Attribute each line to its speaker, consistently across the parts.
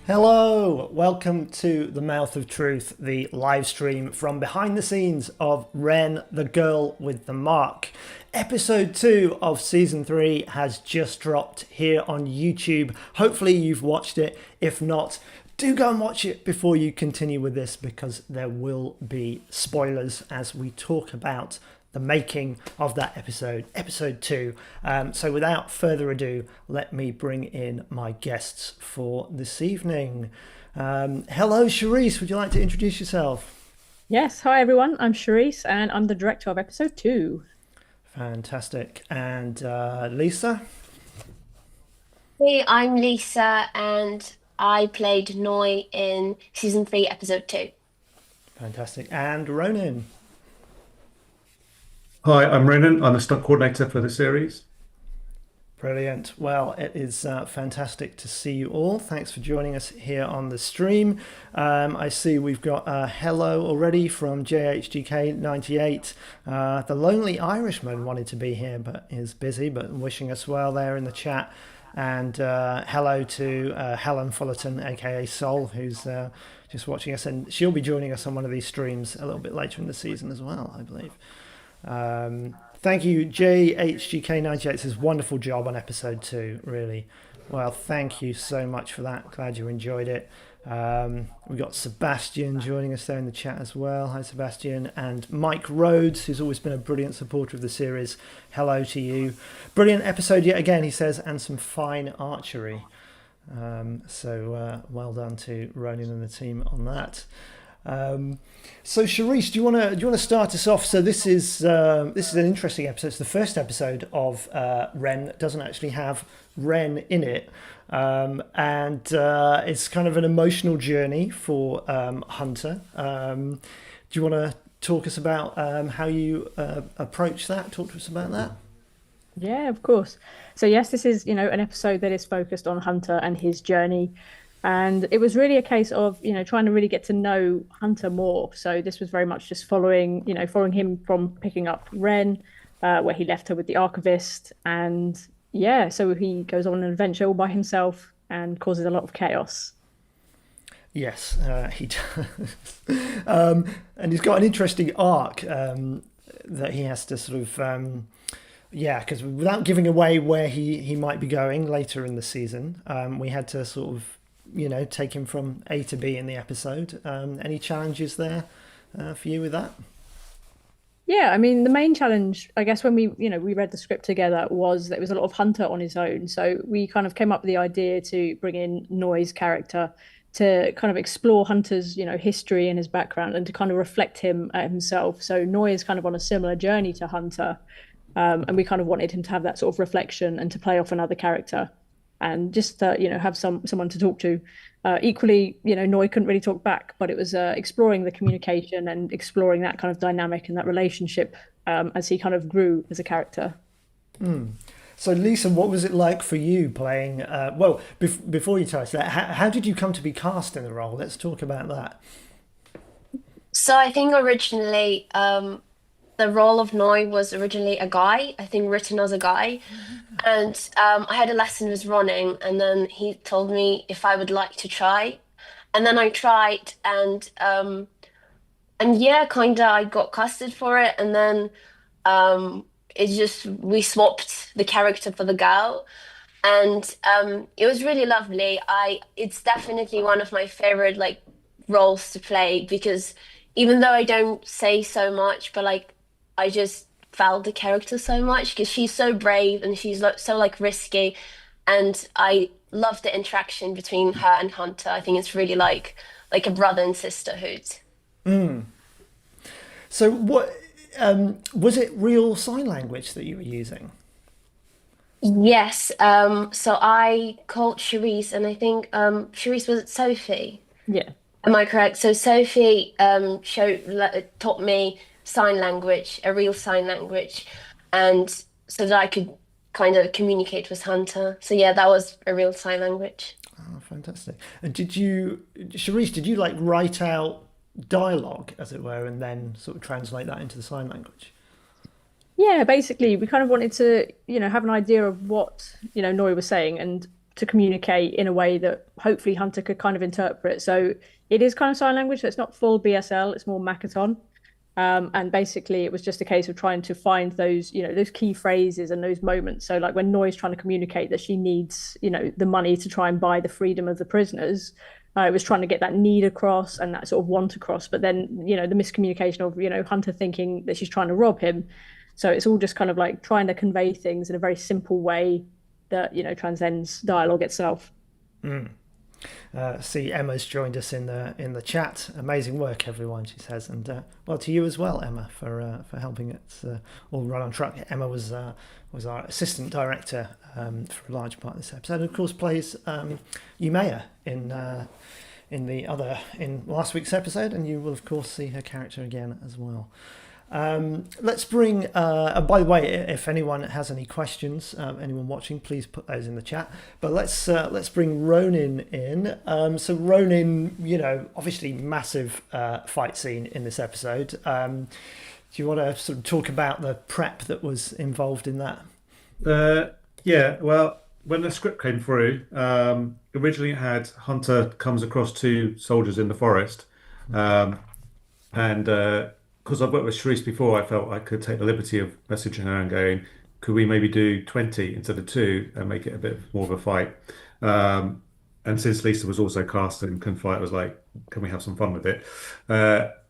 Speaker 1: Hello, welcome to The Mouth of Truth, the live stream from behind the scenes of Ren, the Girl with the Mark. Episode 2 of Season 3 has just dropped here on YouTube. Hopefully you've watched it. If not, do go and watch it before you continue with this because there will be spoilers as we talk about the making of that episode 2. So without further ado, let me bring in my guests for this evening. Hello, Sherice, would you like to introduce yourself?
Speaker 2: Yes, hi everyone. I'm Sherice and I'm the director of episode 2.
Speaker 1: Fantastic. And Lisa?
Speaker 3: Hey, I'm Lisa, and I played Noi in season 3, episode 2.
Speaker 1: Fantastic. And Ronin?
Speaker 4: Hi, I'm Ronin. I'm the stunt coordinator for the series.
Speaker 1: Brilliant. Well, it is fantastic to see you all. Thanks for joining us here on the stream. I see we've got a hello already from JHGK98. The Lonely Irishman wanted to be here but is busy, but wishing us well there in the chat. And hello to Helen Fullerton, aka Sol, who's just watching us. And she'll be joining us on one of these streams a little bit later in the season as well, I believe. Thank you, JHGK98 says wonderful job on episode 2, really. Well, thank you so much for that. Glad you enjoyed it. We've got Sebastian joining us there in the chat as well. Hi, Sebastian. And Mike Rhodes, who's always been a brilliant supporter of the series. Hello to you. Brilliant episode yet again, he says, and some fine archery. So well done to Ronin and the team on that. So Sherice, do you want to start us off? So this is an interesting episode. It's the first episode of Ren that doesn't actually have Ren in it, and it's kind of an emotional journey for Hunter. Do you want to talk us about how you approach that? Talk to us about that.
Speaker 2: Yeah, of course. So yes, this is, an episode that is focused on Hunter and his journey. And it was really a case of, trying to really get to know Hunter more. So this was very much just following him from picking up Ren, where he left her with the Archivist. And yeah, so he goes on an adventure all by himself and causes a lot of chaos.
Speaker 1: Yes, he does. And he's got an interesting arc that he has to sort of, because without giving away where he might be going later in the season, we had to sort of, take him from A to B in the episode. Any challenges there for you with that?
Speaker 2: Yeah, I mean, the main challenge, I guess, when we read the script together was that it was a lot of Hunter on his own. So we kind of came up with the idea to bring in Noi's character to kind of explore Hunter's, history and his background and to kind of reflect him himself. So Noi is kind of on a similar journey to Hunter. And we kind of wanted him to have that sort of reflection and to play off another character and just have someone to talk to. Equally, Noi couldn't really talk back, but it was exploring the communication and exploring that kind of dynamic and that relationship as he kind of grew as a character.
Speaker 1: So, Lisa, what was it like for you playing? Before you tell us that, how did you come to be cast in the role? Let's talk about that.
Speaker 3: So I think originally the role of Noi was originally a guy, I think written as a guy. And I had a lesson with Ronin, and then he told me if I would like to try. And then I tried, and yeah, kinda I got casted for it, and then it just we swapped the character for the girl, and it was really lovely. It's definitely one of my favorite like roles to play because even though I don't say so much, but like I just felt the character so much because she's so brave and she's so like risky, and I love the interaction between her and Hunter. I think it's really like a brother and sisterhood.
Speaker 1: So, what was it? Real sign language that you were using?
Speaker 3: Yes. So I called Charisse, and I think Charisse was it Sophie.
Speaker 2: Yeah.
Speaker 3: Am I correct? So Sophie taught me sign language, a real sign language, and so that I could kind of communicate with Hunter. So yeah, that was a real sign language.
Speaker 1: Oh, fantastic! And Sharice, did you like write out dialogue, as it were, and then sort of translate that into the sign language?
Speaker 2: Yeah, basically, we kind of wanted to, have an idea of what, Nori was saying. And to communicate in a way that hopefully Hunter could kind of interpret. So it is kind of sign language. So it's not full BSL. It's more Makaton. And basically, it was just a case of trying to find those, those key phrases and those moments. So, like when Noi's trying to communicate that she needs, the money to try and buy the freedom of the prisoners, it was trying to get that need across and that sort of want across. But then, the miscommunication of, Hunter thinking that she's trying to rob him. So it's all just kind of like trying to convey things in a very simple way that, transcends dialogue itself.
Speaker 1: See, Emma's joined us in the chat. Amazing work, everyone, she says, and well, to you as well, Emma, for helping it all run on track. Emma was our assistant director for a large part of this episode, and of course plays Umea in last week's episode, and you will of course see her character again as well. Let's bring, by the way, if anyone has any questions, anyone watching, please put those in the chat. But let's bring Ronin in. So Ronin, obviously massive fight scene in this episode. Do you want to sort of talk about the prep that was involved in that?
Speaker 4: Yeah, well, when the script came through, originally it had Hunter comes across 2 soldiers in the forest, and because I've worked with Sherice before, I felt I could take the liberty of messaging her and going, could we maybe do 20 instead of 2 and make it a bit more of a fight? And since Lisa was also cast and can fight, I was like, can we have some fun with it?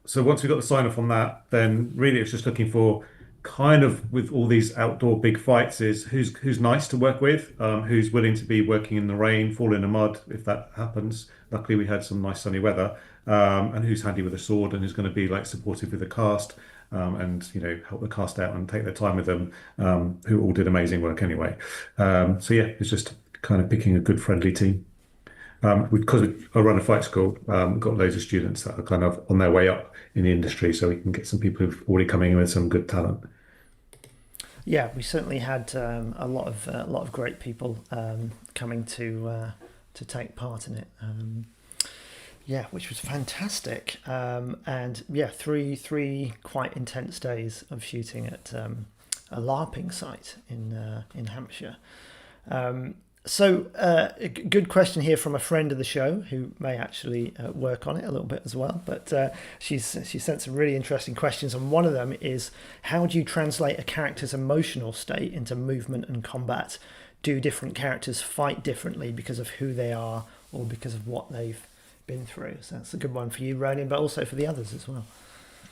Speaker 4: So once we got the sign off on that, then really it's just looking for kind of, with all these outdoor big fights, is who's nice to work with, who's willing to be working in the rain, fall in the mud if that happens. Luckily we had some nice sunny weather. And who's handy with a sword and who's going to be like supportive with the cast, and help the cast out and take their time with them, who all did amazing work anyway. So yeah, it's just kind of picking a good friendly team. Because I run a fight school, we've got loads of students that are kind of on their way up in the industry, so we can get some people who've already coming in with some good talent.
Speaker 1: Yeah, we certainly had a lot of great people coming to take part in it. Yeah, which was fantastic, and yeah, three quite intense days of shooting at a LARPing site in Hampshire. So a good question here from a friend of the show who may actually work on it a little bit as well. But she sent some really interesting questions, and one of them is, how do you translate a character's emotional state into movement and combat? Do different characters fight differently because of who they are or because of what they've been through? So that's a good one for you, Ronin, but also for the others as well.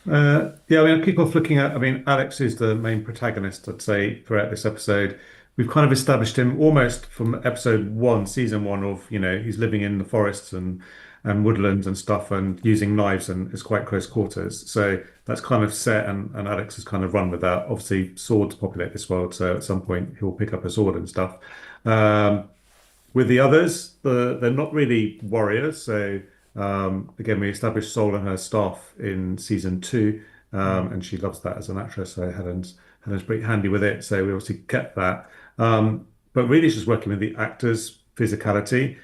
Speaker 4: Yeah, I mean, I keep off looking at, Alex is the main protagonist, I'd say, throughout this episode. We've kind of established him almost from episode 1, season 1, of, he's living in the forests and woodlands and stuff and using knives, and it's quite close quarters. So that's kind of set, and Alex has kind of run with that. Obviously, swords populate this world, so at some point he'll pick up a sword and stuff. With the others, they're not really warriors. So again, we established Sol and her staff in season 2, and she loves that as an actress. So Helen's pretty handy with it. So we obviously kept that. But really, it's just working with the actors' physicality.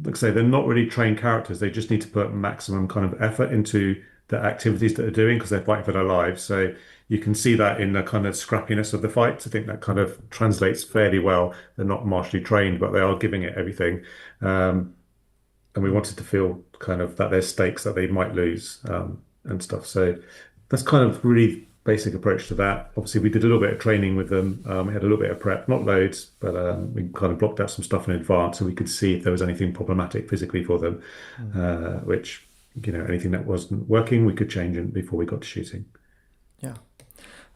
Speaker 4: Like I say, they're not really trained characters. They just need to put maximum kind of effort into the activities that they're doing because they're fighting for their lives. So you can see that in the kind of scrappiness of the fights. I think that kind of translates fairly well. They're not martially trained, but they are giving it everything. And we wanted to feel kind of that there's stakes that they might lose, and stuff. So that's kind of really basic approach to that. Obviously, we did a little bit of training with them. We had a little bit of prep, not loads, but we kind of blocked out some stuff in advance so we could see if there was anything problematic physically for them, which, anything that wasn't working, we could change before we got to shooting.
Speaker 1: Yeah.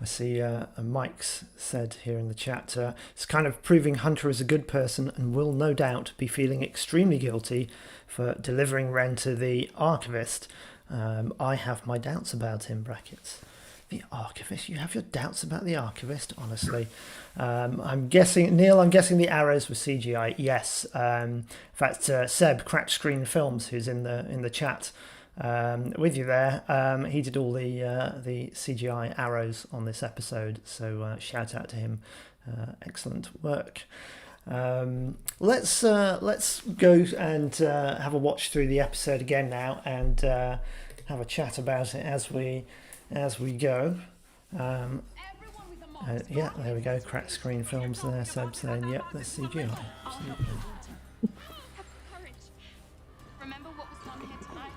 Speaker 1: I see Mike's said here in the chat, it's kind of proving Hunter is a good person and will no doubt be feeling extremely guilty for delivering Ren to the Archivist. I have my doubts about him, brackets. The Archivist? You have your doubts about the Archivist, honestly. I'm guessing, Neil, the arrows were CGI. Yes. In fact, Seb, Cracked Screen Films, who's in the chat with you there, he did all the CGI arrows on this episode. So shout out to him. Excellent work. Let's go and have a watch through the episode again now and have a chat about it as we go. Yeah, there we go. Cracked Screen Films there. Seb saying, yep, that's CGI. Absolutely.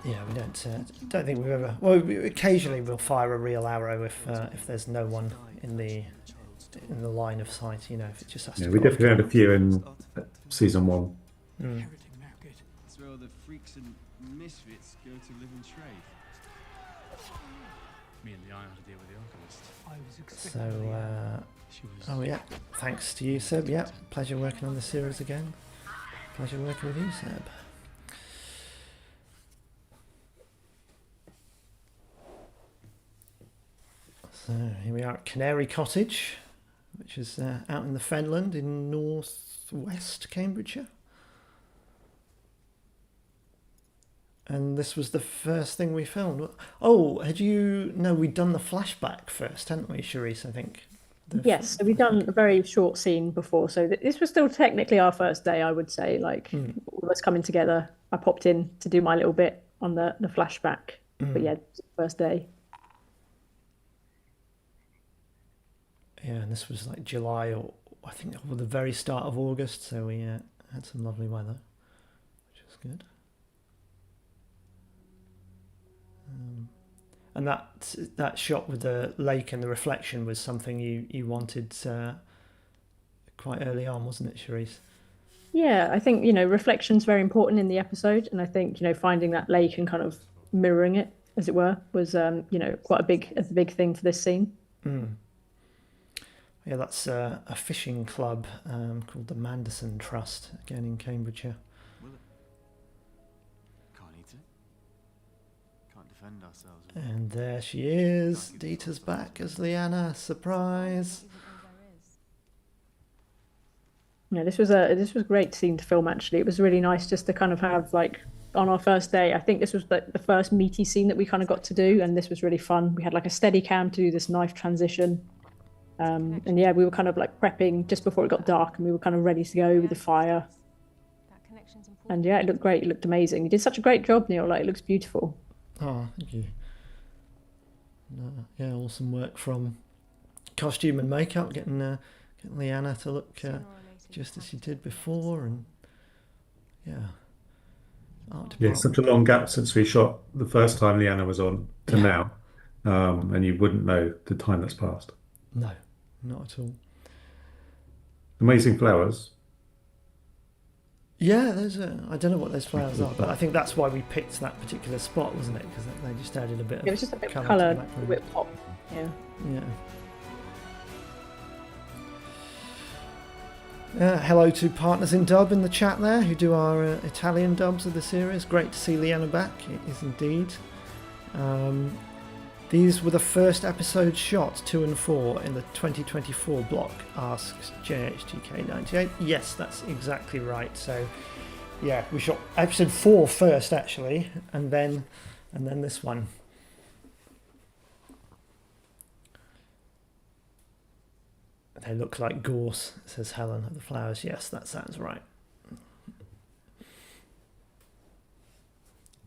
Speaker 1: Yeah, we don't think we've ever. Well, occasionally we'll fire a real arrow if there's no one in the line of sight. You know, if it just has to.
Speaker 4: Yeah, we definitely had a few in season 1.
Speaker 5: That's where all the freaks and misfits go to live and trade. Me and the Iron had to deal with the Archivist.
Speaker 1: So, oh yeah, thanks to you, Seb. Yeah, pleasure working on the series again. Pleasure working with you, Seb. So here we are at Canary Cottage, which is out in the Fenland in northwest Cambridgeshire. And this was the first thing we filmed. Oh, had you... No, we'd done the flashback first, hadn't we, Sherice, I think?
Speaker 2: Yes, so we've done a very short scene before. So this was still technically our first day, I would say. Like, all of us coming together. I popped in to do my little bit on the flashback. But yeah, first day.
Speaker 1: Yeah, and this was like July or I think the very start of August. So we had some lovely weather, which was good. And that shot with the lake and the reflection was something you wanted quite early on, wasn't it, Sherice?
Speaker 2: Yeah, I think, reflection's very important in the episode. And I think, finding that lake and kind of mirroring it, as it were, was, quite a big thing for this scene.
Speaker 1: Yeah, that's a fishing club called the Manderson Trust, again in Cambridgeshire.
Speaker 5: Defend ourselves.
Speaker 1: And there she is. Dita's back as Lyanna. Surprise.
Speaker 2: Yeah, this was a great scene to film. Actually, it was really nice just to kind of have like on our first day. I think this was the first meaty scene that we kind of got to do, and this was really fun. We had like a steady cam to do this knife transition, and yeah, we were kind of like prepping just before it got dark, and we were kind of ready to go with the fire. And yeah, it looked great. It looked amazing. You did such a great job, Neil. Like, it looks beautiful.
Speaker 1: Oh, thank you. Yeah, awesome work from costume and makeup, getting Lyanna to look just as she did before, and yeah, art department.
Speaker 4: Yeah, such a long gap since we shot the first time Lyanna was on to now, and you wouldn't know the time that's passed.
Speaker 1: No, not at all.
Speaker 4: Amazing flowers.
Speaker 1: Yeah, I don't know what those flowers are, but I think that's why we picked that particular spot, wasn't it? Because they just added a bit of
Speaker 2: it was just a bit of colour, a bit of pop.
Speaker 1: Yeah. Hello to partners in dub in the chat there who do our Italian dubs of the series. Great to see Lyanna back. It is indeed. These were the first episodes shot, 2 and 4, in the 2024 block, asks JHTK98. Yes, that's exactly right. So, yeah, we shot episode 4 first, actually, and then this one. They look like gorse, says Helen of the flowers. Yes, that sounds right.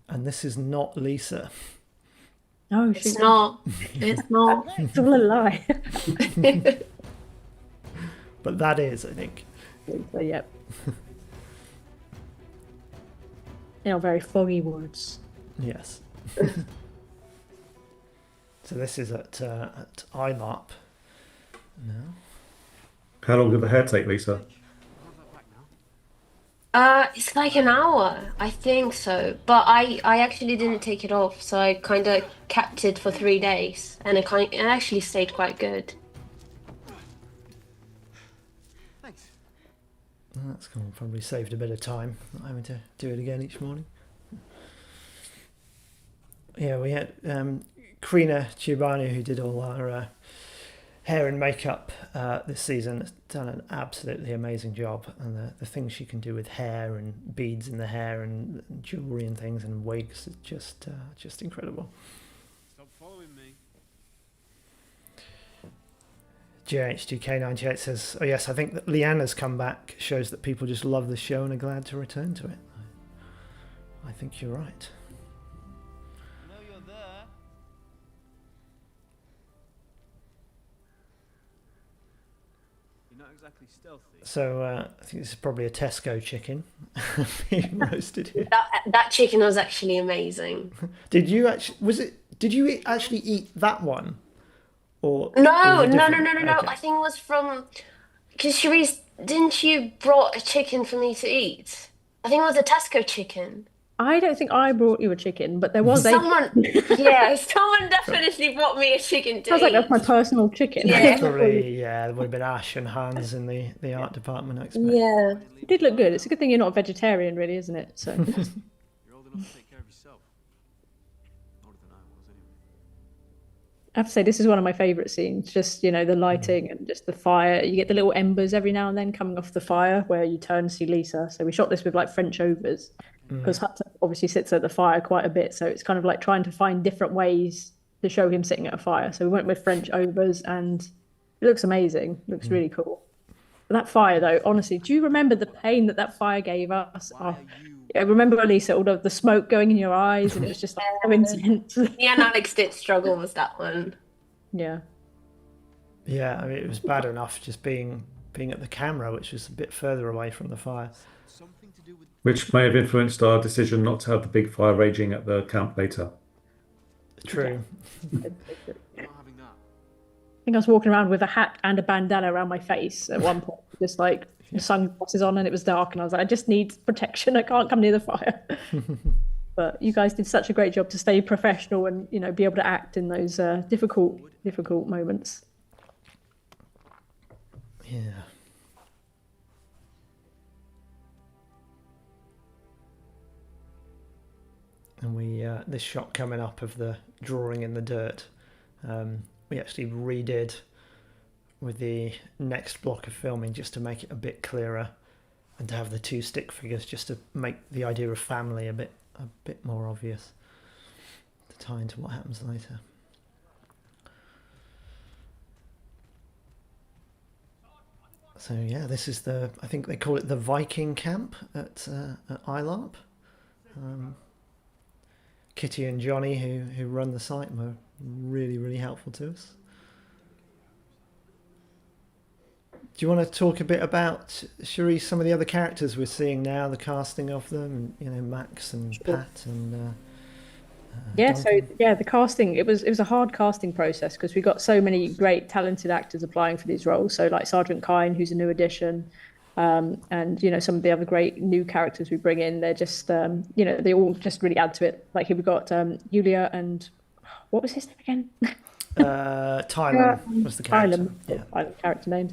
Speaker 1: And this is not Lisa.
Speaker 2: No,
Speaker 3: it's not. It's not.
Speaker 2: It's all a lie.
Speaker 1: But that is, I think.
Speaker 2: So, yep. Very foggy words.
Speaker 1: Yes. So this is at ILARP now.
Speaker 4: How long did the hair take, Lisa?
Speaker 3: It's like an hour, I think so. But I actually didn't take it off, so I kind of kept it for 3 days, and it actually stayed quite good.
Speaker 5: Thanks.
Speaker 1: That's cool. Probably saved a bit of time, not having to do it again each morning. Yeah, we had Karina Ciobanu, who did all our hair and makeup this season, has done an absolutely amazing job, and the things she can do with hair and beads in the hair and jewelry and things and wigs is just incredible.
Speaker 5: Stop following me.
Speaker 1: GHGK98 says, oh yes, I think that Lyanna's comeback shows that people just love the show and are glad to return to it. I think you're right.
Speaker 5: I know you're there. not exactly stealthy.
Speaker 1: So I think this is probably a Tesco chicken being roasted here.
Speaker 3: That chicken was actually amazing.
Speaker 1: Did you actually? Did you actually eat that one, or
Speaker 3: No,
Speaker 1: was it
Speaker 3: no, no,
Speaker 1: different?
Speaker 3: no, no, no.
Speaker 1: Okay.
Speaker 3: I think it was from because Sherice, didn't you brought a chicken for me to eat? I think it was a Tesco chicken.
Speaker 2: I don't think I brought you a chicken, but there was a.
Speaker 3: Someone, yeah, someone definitely brought me a chicken to
Speaker 2: Sounds like
Speaker 3: eat.
Speaker 2: that's my personal chicken.
Speaker 3: Yeah.
Speaker 1: Probably, yeah. There would have been Ash and Hans in the art department, I expect.
Speaker 3: Yeah.
Speaker 2: It did look good. It's a good thing you're not a vegetarian, really, isn't it? So.
Speaker 5: You're old enough to take care of yourself. Older than I was, anyway.
Speaker 2: I have to say, this is one of my favourite scenes. Just, the lighting and just the fire. You get the little embers every now and then coming off the fire where you turn to see Lisa. So we shot this with like French overs because Hunter obviously sits at the fire quite a bit. So it's kind of like trying to find different ways to show him sitting at a fire. So we went with French overs and it looks amazing. It looks really cool. But that fire though, honestly, do you remember the pain that fire gave us? Oh, I remember, Lisa, all of the smoke going in your eyes, and it was just like so intense.
Speaker 3: Me and Alex did struggle with that one.
Speaker 2: Yeah.
Speaker 1: Yeah, I mean, it was bad enough just being at the camera, which was a bit further away from the fire.
Speaker 5: Something to do with
Speaker 4: Which may have influenced our decision not to have the big fire raging at the camp later.
Speaker 1: True.
Speaker 5: not having that.
Speaker 2: I think I was walking around with a hat and a bandana around my face at one point, just like sunglasses on, and it was dark, and I was like, I just need protection. I can't come near the fire. But you guys did such a great job to stay professional and be able to act in those difficult moments.
Speaker 1: Yeah. And we this shot coming up of the drawing in the dirt, we actually redid with the next block of filming just to make it a bit clearer and to have the two stick figures just to make the idea of family a bit more obvious to tie into what happens later. So yeah, this is I think they call it the Viking camp at ILARP. Kitty and Johnny, who run the site, were really, really helpful to us. Do you want to talk a bit about, Sherice, some of the other characters we're seeing now, the casting of them, Max and Pat and
Speaker 2: the casting, it was a hard casting process because we got so many great talented actors applying for these roles. So like Sergeant Kine, who's a new addition, and some of the other great new characters we bring in, they're just they all just really add to it. Like here we've got Yulia and what was his name again?
Speaker 1: Tyler was the character.
Speaker 2: Tyler character names.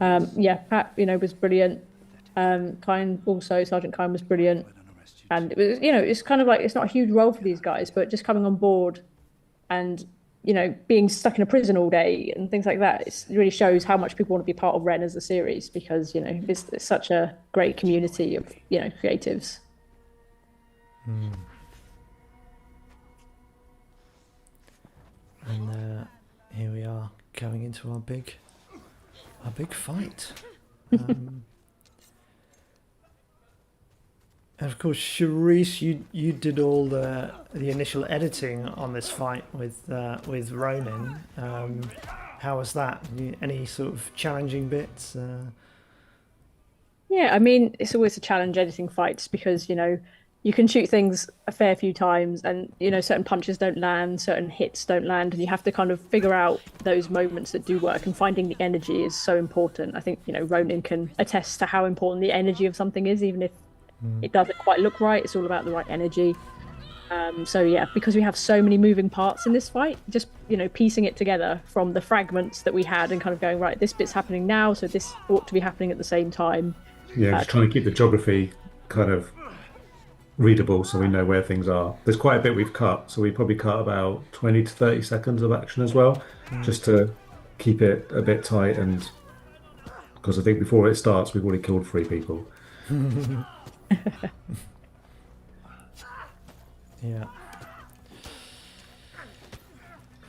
Speaker 2: Pat was brilliant. Kine also, Sergeant Kine was brilliant. And it was, it's kind of like, it's not a huge role for these guys, but just coming on board and, being stuck in a prison all day and things like that, it really shows how much people want to be part of Ren as a series because, it's such a great community of, creatives.
Speaker 1: And here we are going into our big fight. And of course, Sherice, you did all the initial editing on this fight with Ronin. How was that? Any sort of challenging bits?
Speaker 2: Yeah, I mean, it's always a challenge editing fights because you can shoot things a fair few times, and certain punches don't land, certain hits don't land, and you have to kind of figure out those moments that do work. And finding the energy is so important. I think Ronin can attest to how important the energy of something is, even if it doesn't quite look right. It's all about the right energy. Because we have so many moving parts in this fight, just piecing it together from the fragments that we had and kind of going, right, this bit's happening now, so this ought to be happening at the same time.
Speaker 4: Just trying to keep the geography kind of readable so we know where things are. There's quite a bit we've cut, so we probably cut about 20 to 30 seconds of action as well, just to keep it a bit tight, and because I think before it starts we've already killed 3 people.
Speaker 1: Yeah.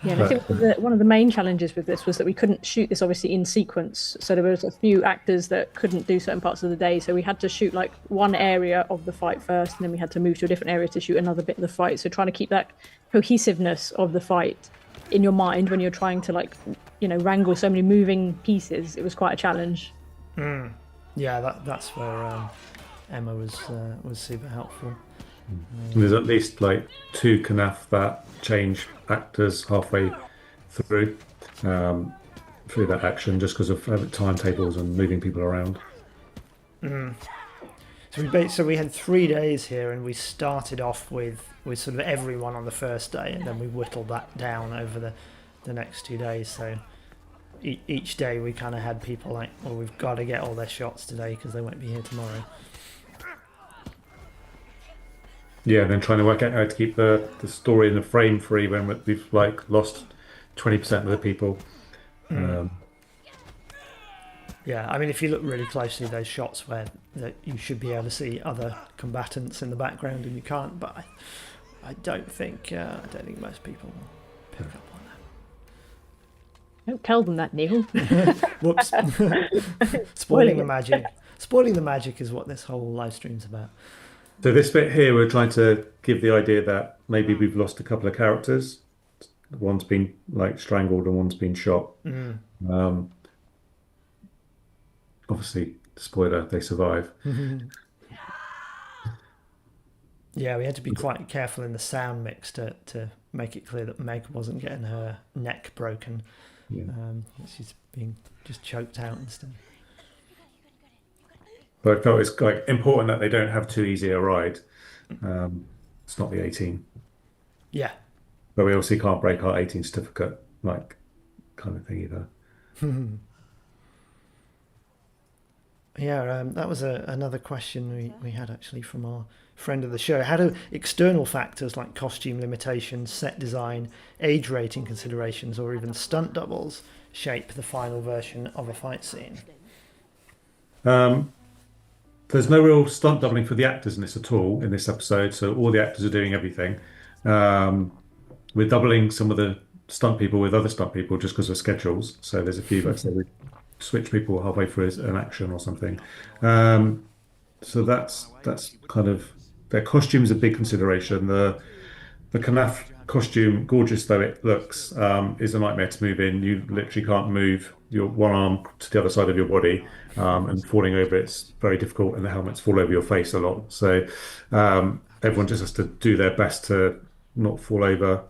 Speaker 2: Yeah, and I think one of the main challenges with this was that we couldn't shoot this obviously in sequence. So there was a few actors that couldn't do certain parts of the day. So we had to shoot like one area of the fight first, and then we had to move to a different area to shoot another bit of the fight. So trying to keep that cohesiveness of the fight in your mind when you're trying to wrangle so many moving pieces, it was quite a challenge.
Speaker 1: Yeah, that's where Emma was super helpful.
Speaker 4: There's at least like 2 Knaff that change actors halfway through that action, just because of timetables and moving people around.
Speaker 1: So we had 3 days here, and we started off with sort of everyone on the first day, and then we whittled that down over the next 2 days. So each day we kind of had people like, well, we've got to get all their shots today because they won't be here tomorrow.
Speaker 4: Yeah, and then trying to work out how to keep the story in the frame free when we've like lost 20% of the people.
Speaker 1: Yeah, I mean, if you look really closely, those shots where you should be able to see other combatants in the background, and you can't. But I don't think most people will pick up on that.
Speaker 2: Don't tell them that, Neil.
Speaker 1: Whoops! Spoiling the magic. Spoiling the magic is what this whole live stream's about.
Speaker 4: So this bit here, we're trying to give the idea that maybe we've lost a couple of characters. One's been like strangled and one's been shot. Obviously, spoiler, they survive.
Speaker 1: Yeah, we had to be quite careful in the sound mix to make it clear that Meg wasn't getting her neck broken.
Speaker 4: Yeah.
Speaker 1: She's being just choked out instead.
Speaker 4: But I felt it's like important that they don't have too easy a ride. It's not the 18.
Speaker 1: Yeah.
Speaker 4: But we obviously can't break our 18 certificate, like, kind of thing either.
Speaker 1: Yeah, that was another question we had actually from our friend of the show. How do external factors like costume limitations, set design, age rating considerations, or even stunt doubles shape the final version of a fight scene?
Speaker 4: There's no real stunt doubling for the actors in this at all in this episode, so all the actors are doing everything. We're doubling some of the stunt people with other stunt people just because of schedules. So there's a few that say we switch people halfway through an action or something. So that's kind of their costume's a big consideration. The Knaff costume, gorgeous though it looks, is a nightmare to move in. You literally can't move your one arm to the other side of your body, and falling over it's very difficult, and the helmets fall over your face a lot. So everyone just has to do their best to not fall over,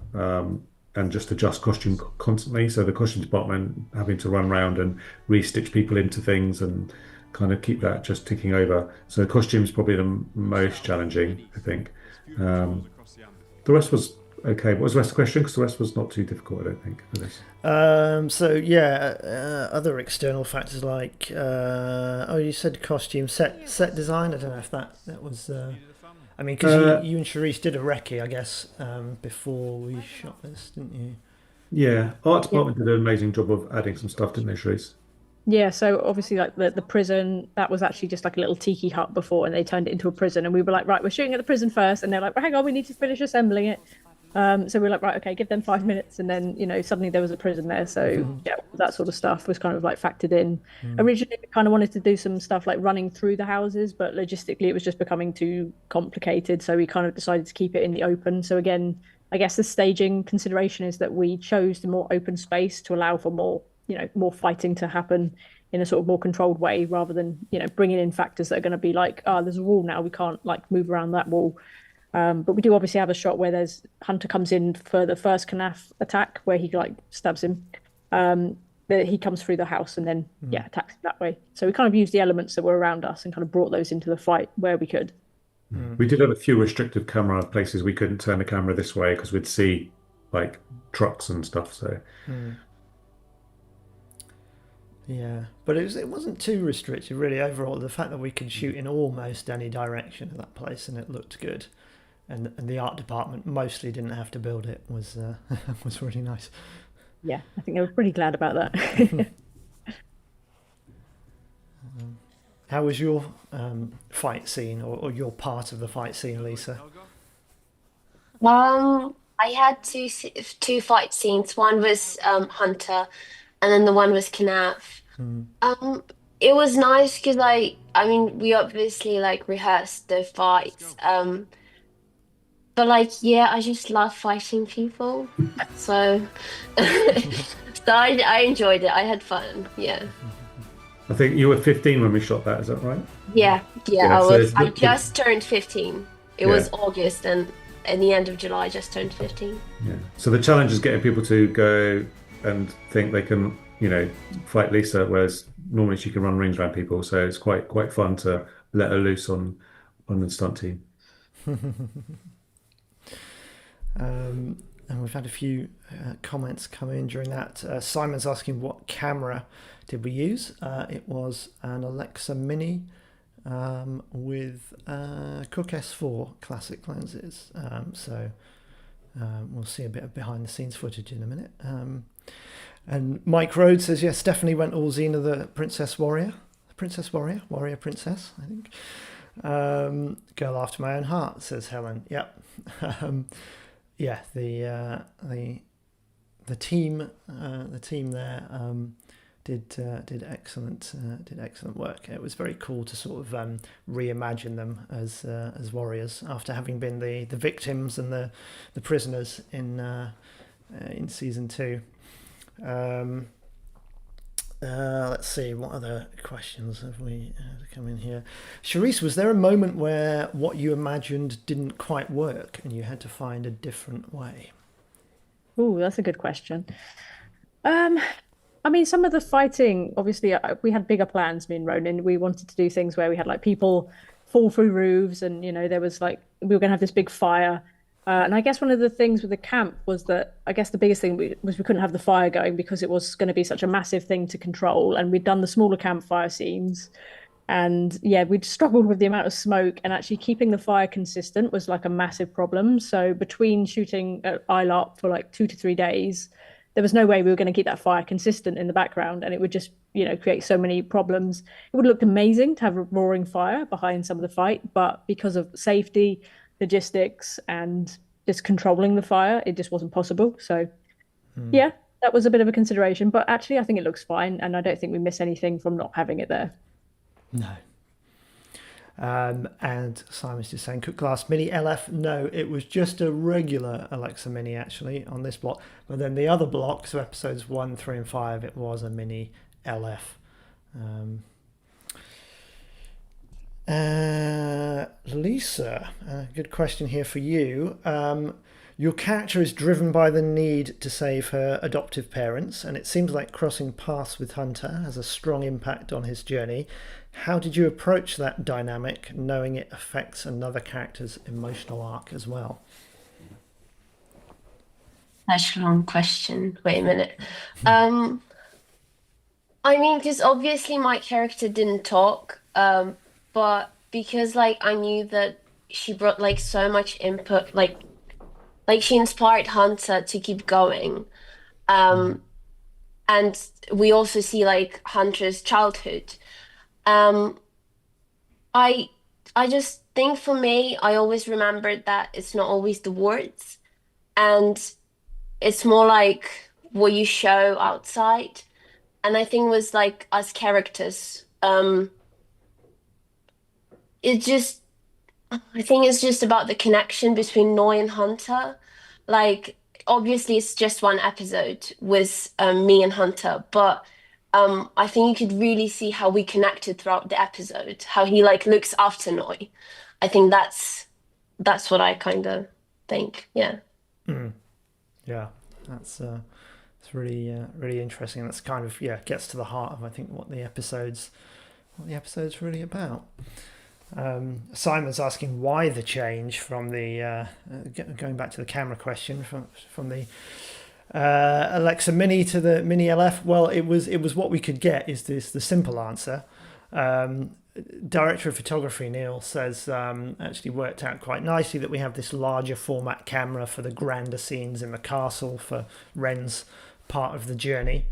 Speaker 4: and just adjust costume constantly. So the costume department having to run around and re-stitch people into things and kind of keep that just ticking over. So costume's probably the most challenging, I think. The rest was okay. What was the rest of the question? Because the rest was not too difficult, I don't think, for this.
Speaker 1: Other external factors like you said costume, set design. I don't know if that was. I mean, because you and Sherice did a recce, I guess, before we shot this, didn't you?
Speaker 4: Yeah, art department did an amazing job of adding some stuff, didn't they, Sherice?
Speaker 2: Yeah, so obviously like the prison, that was actually just like a little tiki hut before, and they turned it into a prison, and we were like, right, we're shooting at the prison first, and they're like, well, hang on, we need to finish assembling it. So we're like, right, okay, give them 5 minutes, and then suddenly there was a prison there. So yeah, that sort of stuff was kind of like factored in. Originally, we kind of wanted to do some stuff like running through the houses, but logistically it was just becoming too complicated, so we kind of decided to keep it in the open. So again, I guess the staging consideration is that we chose the more open space to allow for more fighting to happen in a sort of more controlled way, rather than bringing in factors that are going to be like, there's a wall now, we can't like move around that wall. But we do obviously have a shot where Hunter comes in for the first Knaff attack, where he like stabs him. But he comes through the house and then attacks that way. So we kind of used the elements that were around us and kind of brought those into the fight where we could.
Speaker 4: We did have a few restrictive camera places we couldn't turn the camera this way because we'd see like trucks and stuff. So
Speaker 1: yeah, but it wasn't too restrictive really overall. The fact that we could shoot in almost any direction of that place and it looked good. And the art department mostly didn't have to build it was really nice.
Speaker 2: Yeah, I think they were pretty glad about that.
Speaker 1: How was your fight scene or your part of the fight scene, Lisa?
Speaker 3: I had two fight scenes. One was Hunter, and then the one was Knaff. It was nice because I mean we obviously like rehearsed the fights. But I just love fighting people. So I enjoyed it. I had fun. Yeah.
Speaker 4: I think you were 15 when we shot that. Is that right?
Speaker 3: Yeah,
Speaker 4: Yeah, so it's
Speaker 3: I just turned 15. It
Speaker 4: Yeah.
Speaker 3: was August, and at the end of July, I just turned 15.
Speaker 4: Yeah. So the challenge is getting people to go and think they can, fight Lisa, whereas normally she can run rings around people. So it's quite fun to let her loose on the stunt team.
Speaker 1: And we've had a few comments come in during that. Simon's asking what camera did we use? It was an Alexa Mini with Cooke S4 classic lenses. So we'll see a bit of behind the scenes footage in a minute. And Mike Rhodes says, yes, definitely went all Xena the Princess Warrior. Warrior Princess, I think. Girl after my own heart, says Helen. Yep. Yeah, the team there did excellent work. It was very cool to sort of reimagine them as warriors after having been the victims and the prisoners in season 2. Let's see, what other questions have we come in here? Sherice, was there a moment where what you imagined didn't quite work and you had to find a different way?
Speaker 2: Oh, that's a good question. I mean, some of the fighting, obviously, we had bigger plans, me and Ronin. We wanted to do things where we had like people fall through roofs, and there was like we were going to have this big fire. And I guess one of the things with the camp was that I guess the biggest thing was we couldn't have the fire going because it was going to be such a massive thing to control. And we'd done the smaller campfire scenes. And yeah, we'd struggled with the amount of smoke, and actually keeping the fire consistent was like a massive problem. So between shooting at ILARP for like 2 to 3 days, there was no way we were going to keep that fire consistent in the background. And it would just, create so many problems. It would have looked amazing to have a roaring fire behind some of the fight, but because of safety, logistics, and just controlling the fire, it just wasn't possible. So yeah, that was a bit of a consideration, but actually I think it looks fine, and I don't think we miss anything from not having it there.
Speaker 1: No. And Simon's just saying, Cook Glass Mini LF, no, it was just a regular Alexa Mini actually on this block, but then the other block, so episodes 1, 3 and 5, it was a Mini LF. Lisa, good question here for you. Your character is driven by the need to save her adoptive parents, and it seems like crossing paths with Hunter has a strong impact on his journey. How did you approach that dynamic, knowing it affects another character's emotional arc as well?
Speaker 3: Such a long question. Wait a minute. I mean, because obviously my character didn't talk, but because like I knew that she brought like so much input, like she inspired Hunter to keep going. And we also see like Hunter's childhood. I just think for me, I always remembered that it's not always the words, and it's more like what you show outside. And I think was like as characters, I think it's just about the connection between Noi and Hunter. Like, obviously, it's just one episode with me and Hunter, but I think you could really see how we connected throughout the episode, how he like looks after Noi. I think that's what I kind of think. Yeah.
Speaker 1: Yeah, that's really interesting. That's kind of gets to the heart of I think what the episode's really about. Simon's asking why the change from the going back to the camera question from the Alexa Mini to the Mini LF. Well, it was what we could get. Is this the simple answer? Director of photography Neil says actually worked out quite nicely that we have this larger format camera for the grander scenes in the castle for Ren's part of the journey.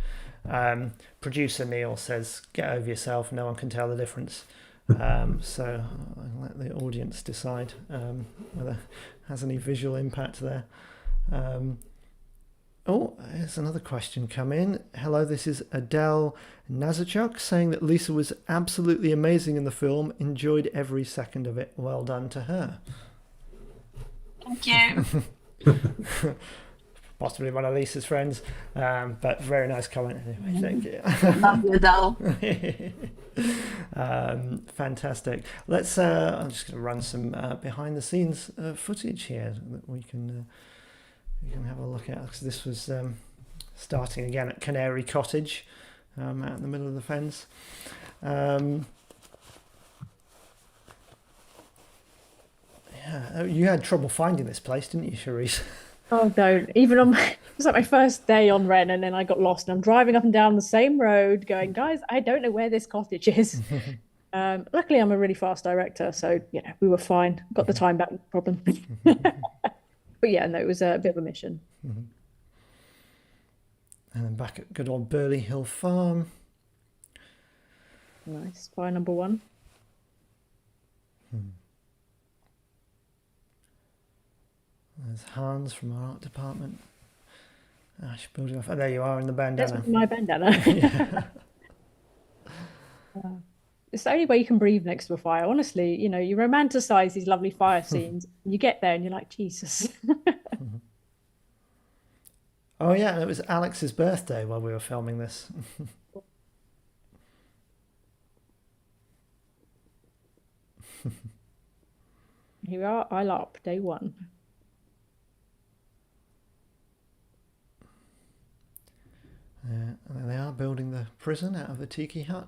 Speaker 1: Producer Neil says, get over yourself, no one can tell the difference. So I'll let the audience decide whether it has any visual impact there. There's another question come in. Hello, this is Adele Nazarchuk saying that Lisa was absolutely amazing in the film. Enjoyed every second of it. Well done to her.
Speaker 3: Thank you.
Speaker 1: possibly one of Lisa's friends. But very nice comment anyway. Thank you.
Speaker 3: Love you, doll.
Speaker 1: Fantastic. Let's. I'm just going to run some behind the scenes footage here that we can have a look at. Because this was starting again at Canary Cottage, out in the middle of the fens. Yeah, you had trouble finding this place, didn't you, Sherice?
Speaker 2: Oh, don't. Even on it was like my first day on Ren, and then I got lost, and I'm driving up and down the same road going, guys, I don't know where this cottage is. Luckily, I'm a really fast director, so we were fine. Got the time back, no problem. But yeah, no, it was a bit of a mission.
Speaker 1: And then back at good old Burley Hill Farm.
Speaker 2: Nice. Fire number 1.
Speaker 1: There's Hans from our art department. Ash building off. Oh, there you are in the bandana.
Speaker 2: That's my bandana. It's the only way you can breathe next to a fire. Honestly, you romanticize these lovely fire scenes. You get there and you're like, Jesus.
Speaker 1: Oh yeah, it was Alex's birthday while we were filming this.
Speaker 2: Here we are, ILARP, day 1.
Speaker 1: And there they are building the prison out of the tiki hut.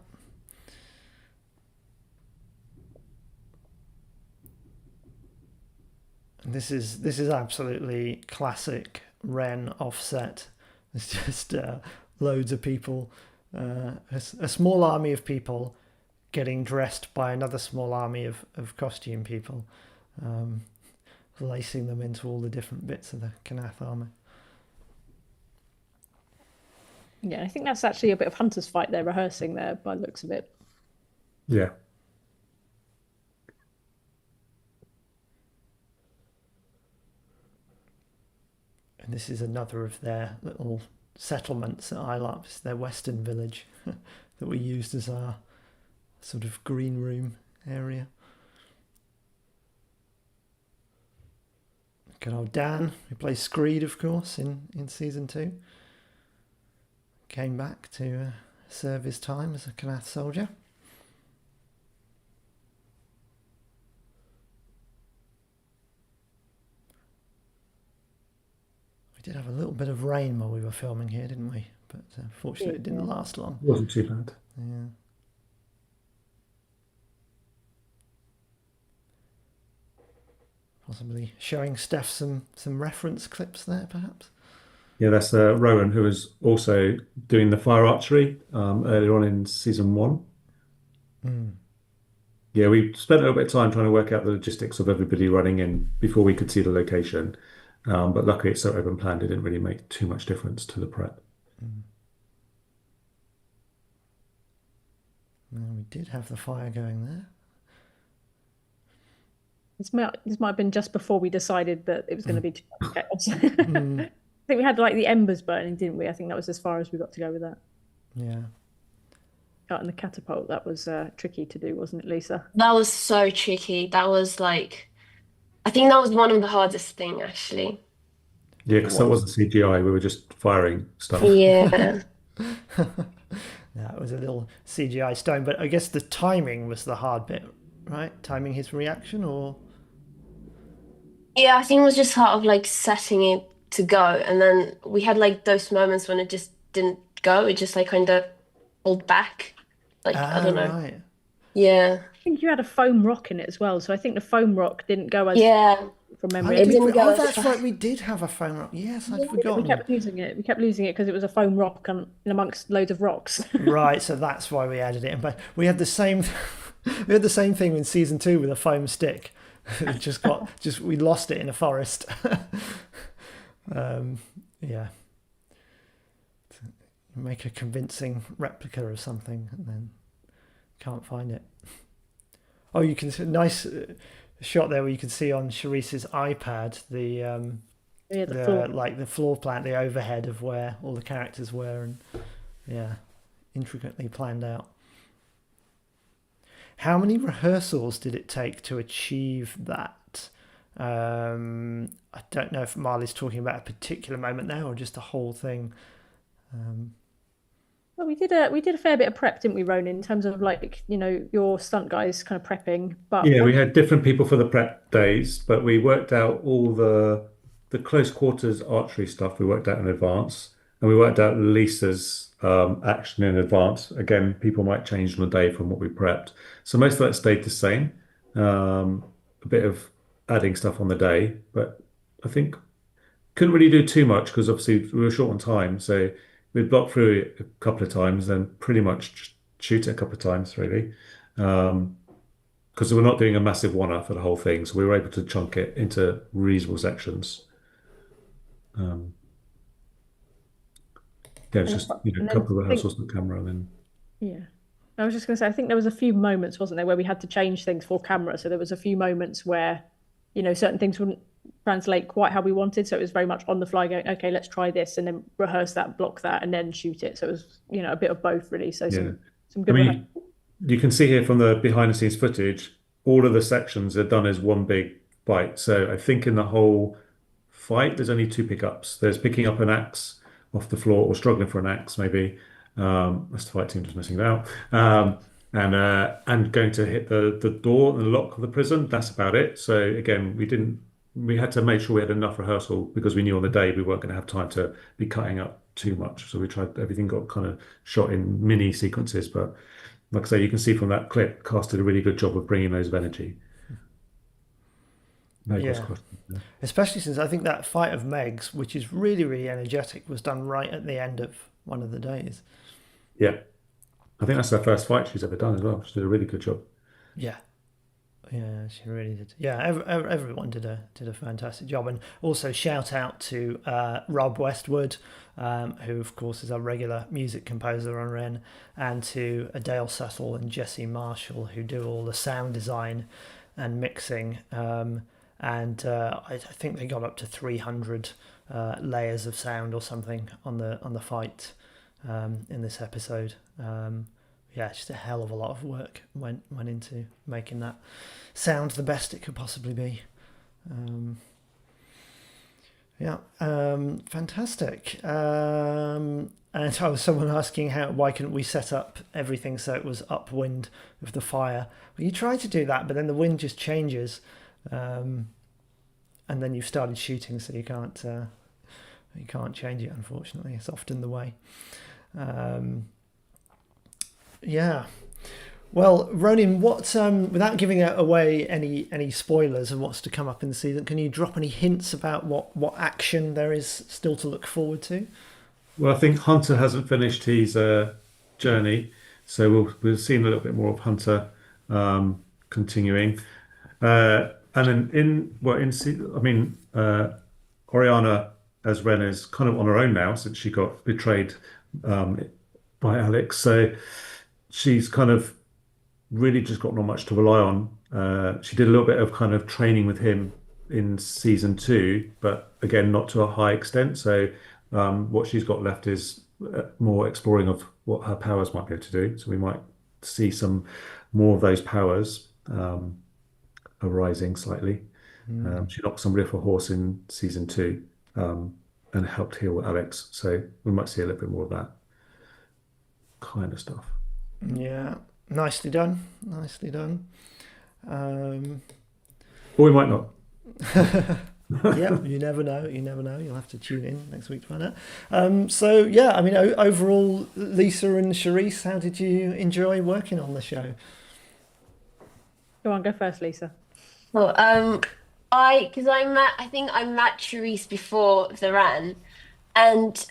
Speaker 1: And this is absolutely classic Ren offset. It's just loads of people, a small army of people getting dressed by another small army of costume people, lacing them into all the different bits of the Kanath armor.
Speaker 2: Yeah, I think that's actually a bit of Hunter's fight they're rehearsing there by the looks of it.
Speaker 4: Yeah.
Speaker 1: And this is another of their little settlements at Ilarp. It's their western village that we used as our sort of green room area. Good old Dan, who plays Screed, of course, in season 2. Came back to serve his time as a Kanath soldier. We did have a little bit of rain while we were filming here, didn't we? But fortunately it didn't last long.
Speaker 4: It wasn't too bad.
Speaker 1: Yeah. Possibly showing Steph some reference clips there, perhaps.
Speaker 4: Yeah, that's Rowan, who was also doing the fire archery earlier on in season 1. Yeah, we spent a little bit of time trying to work out the logistics of everybody running in before we could see the location. But luckily it's so open planned, it didn't really make too much difference to the prep.
Speaker 1: Well, we did have the fire going there.
Speaker 2: This might have been just before we decided that it was going to be too much chaos. I think we had like the embers burning, didn't we? I think that was as far as we got to go with that.
Speaker 1: Yeah.
Speaker 2: And the catapult, that was tricky to do, wasn't it, Lisa?
Speaker 3: That was so tricky. That was like, I think that was one of the hardest thing, actually.
Speaker 4: Yeah, because that wasn't CGI, we were just firing stuff.
Speaker 3: Yeah.
Speaker 1: Yeah, it was a little CGI stone, but I guess the timing was the hard bit, right? Timing his reaction, or?
Speaker 3: Yeah, I think it was just sort of like setting it to go. And then we had like those moments when it just didn't go. It just like kind of pulled back. Like, I don't know.
Speaker 1: Right.
Speaker 3: Yeah.
Speaker 2: I think you had a foam rock in it as well. So I think the foam rock didn't go as
Speaker 3: Yeah.
Speaker 2: from
Speaker 1: Oh,
Speaker 2: memory.
Speaker 3: It didn't go as
Speaker 1: that's
Speaker 3: fast.
Speaker 1: right. We did have a foam rock. Yes, I'd
Speaker 2: We
Speaker 1: forgotten.
Speaker 2: kept losing it. We kept losing it because it was a foam rock in amongst loads of rocks.
Speaker 1: Right, so that's why we added it. But we had the same. We had the same thing in season 2 with a foam stick. It we lost it in a forest. Yeah. Make a convincing replica of something and then can't find it. Oh, you can see nice shot there where you can see on Sherice's iPad the
Speaker 2: floor.
Speaker 1: like the floor plan, the overhead of where all the characters were, and yeah, intricately planned out. How many rehearsals did it take to achieve that? I don't know if Marley's talking about a particular moment now or just the whole thing.
Speaker 2: Well, we did a fair bit of prep, didn't we, Ronan, in terms of like, your stunt guys kind of prepping. But
Speaker 4: Yeah, we had different people for the prep days, but we worked out all the close quarters archery stuff we worked out in advance, and we worked out Lisa's action in advance. Again, people might change on the day from what we prepped. So most of that stayed the same. A bit of adding stuff on the day, but I think couldn't really do too much because obviously we were short on time. So we'd block through it a couple of times, then pretty much just shoot it a couple of times, really. Because we're not doing a massive one-up for the whole thing, so we were able to chunk it into reasonable sections. Yeah, it's just a couple of rehearsals on the camera, and then
Speaker 2: yeah. I was just going to say, I think there was a few moments, wasn't there, where we had to change things for camera. So there was a few moments where, certain things wouldn't translate quite how we wanted. So it was very much on the fly going, okay, let's try this, and then rehearse that, block that, and then shoot it. So it was, a bit of both, really. So some good
Speaker 4: you can see here from the behind the scenes footage, all of the sections are done as one big fight. So I think in the whole fight, there's only two pickups. There's picking up an axe off the floor or struggling for an axe, maybe. That's the fight team just messing it out. And going to hit the door and the lock of the prison. That's about it. So again, we had to make sure we had enough rehearsal because we knew on the day we weren't going to have time to be cutting up too much. So we tried, everything got kind of shot in mini sequences, but like I say, you can see from that clip, Cast did a really good job of bringing those of energy.
Speaker 1: Yeah. Especially since I think that fight of Meg's, which is really, really energetic, was done right at the end of one of the days.
Speaker 4: Yeah. I think that's her first fight she's ever done as well. She did a really good job.
Speaker 1: Yeah. Yeah, she really did. Yeah, everyone did a fantastic job, and also shout out to Rob Westwood, who of course is our regular music composer on Ren, and to Adele Settle and Jesse Marshall, who do all the sound design and mixing. And I think they got up to 300 layers of sound or something on the fight in this episode. Yeah, just a hell of a lot of work went into making that sound the best it could possibly be. Fantastic. And I was someone asking why couldn't we set up everything so it was upwind with the fire? Well, you try to do that, but then the wind just changes, and then you've started shooting, so you can't change it. Unfortunately, it's often the way. Yeah. Well, Ronin, what without giving away any spoilers of what's to come up in the season, can you drop any hints about what action there is still to look forward to?
Speaker 4: Well, I think Hunter hasn't finished his journey, so we'll see a little bit more of Hunter continuing. And then Oriana as Ren is kind of on her own now since she got betrayed by Alex. So she's kind of really just got not much to rely on. She did a little bit of kind of training with him in season 2, but again, not to a high extent. So what she's got left is more exploring of what her powers might be able to do. So we might see some more of those powers arising slightly. She knocked somebody off a horse in season 2 and helped heal Alex. So we might see a little bit more of that kind of stuff.
Speaker 1: Yeah, nicely done.
Speaker 4: Or we might not.
Speaker 1: Yeah, you never know. You'll have to tune in next week to find out. So yeah, I mean, overall, Lisa and Sherice, how did you enjoy working on the show?
Speaker 2: Go on, go first, Lisa.
Speaker 3: Well, I think I met Sherice before the Ran, and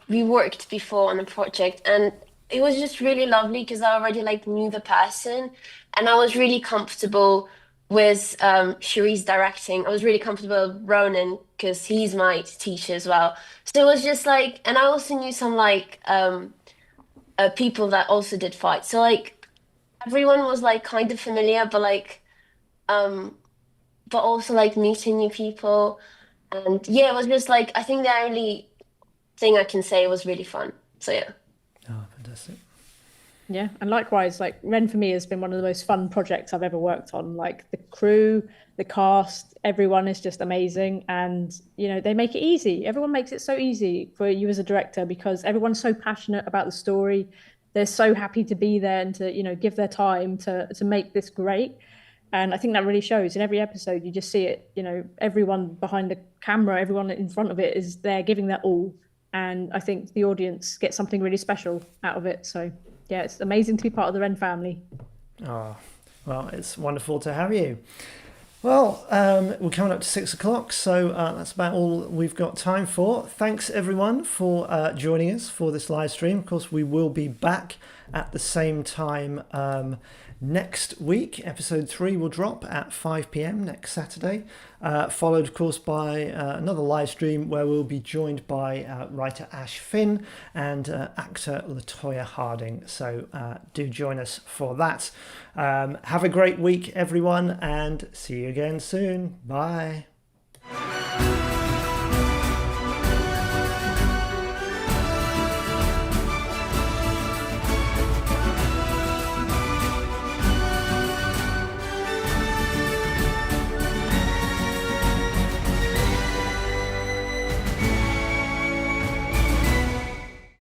Speaker 3: we worked before on a project, and it was just really lovely because I already knew the person, and I was really comfortable with Sherice directing. I was really comfortable with Ronin because he's my teacher as well. So it was just and I also knew some people that also did fights. So everyone was kind of familiar, but also meeting new people, and yeah, it was just I think the only thing I can say was really fun. So yeah.
Speaker 1: Oh, fantastic.
Speaker 2: Yeah, and likewise, like Ren for me has been one of the most fun projects I've ever worked on. Like the crew, the cast, everyone is just amazing, and they make it easy. Everyone makes it so easy for you as a director because everyone's so passionate about the story. They're so happy to be there and to give their time to make this great. And I think that really shows in every episode. You just see it. Everyone behind the camera, everyone in front of it is there giving their all, and I think the audience gets something really special out of it. So. Yeah, it's amazing to be part of the Ren family.
Speaker 1: Oh, well, it's wonderful to have you. Well, we're coming up to 6 o'clock, so that's about all we've got time for. Thanks, everyone, for joining us for this live stream. Of course, we will be back at the same time next week. Episode 3 will drop at 5 p.m. next Saturday, followed, of course, by another live stream where we'll be joined by writer Ash Finn and actor LaToya Harding. So do join us for that. Have a great week, everyone, and see you again soon. Bye.